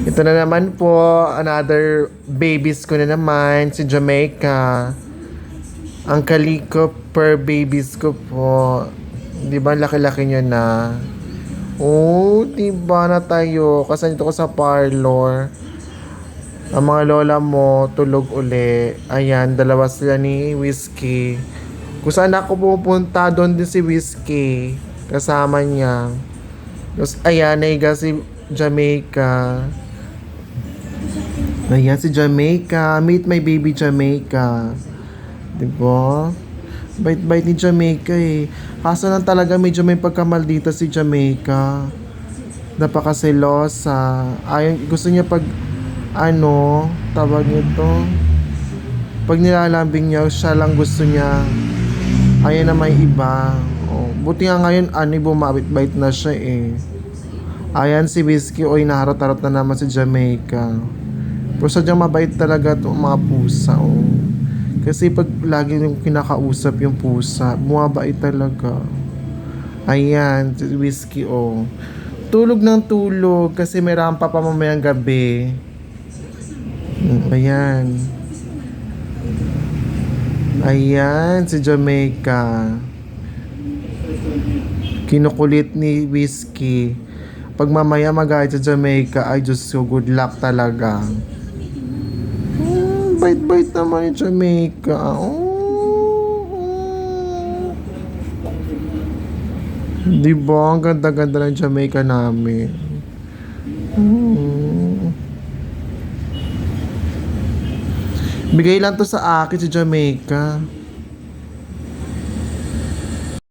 Ito na naman po, another babies ko na naman, si Jamaica. Ang kaliko per babies ko po. Di ba, laki-laki nyo na. Oh, di ba na tayo? Kasi dito ko sa parlor. Ang mga lola mo, tulog uli. Ayan, dalawa sila ni Whiskey. Kung saan ako pupunta, doon din si Whiskey. Kasama niya. Tapos, ayan, naiga si Jamaica. Ayan, si Jamaica. Meet my baby Jamaica. Diba? Bait-bait ni Jamaica eh. Kaso lang talaga medyo may pagkamaldita si Jamaica. Napakaselosa. Ayaw, gusto niya pag, tawag nito. Pag nilalambing niya, siya lang gusto niya. Ayaw na may iba. Oh, buti nga ngayon, bumabit-bait na siya eh. Ayan si Whiskey, oy, naharot-harot na naman si Jamaica. Pero sadyang mabait talaga itong mga pusa, oh. Kasi pag lagi yung kinakausap yung pusa, bumabait talaga. Ayan, si Whiskey, oh. Tulog ng tulog kasi may rampa pa mamayang gabi. Ayan. Ayan, si Jamaica. Kinukulit ni Whiskey. Pag mamaya magalit sa Jamaica, ay Diyos ko, good luck talaga. Bait-bait naman yung Jamaica. Diba? Ang ganda-ganda ng Jamaica namin. Bigay lang to sa akin si Jamaica.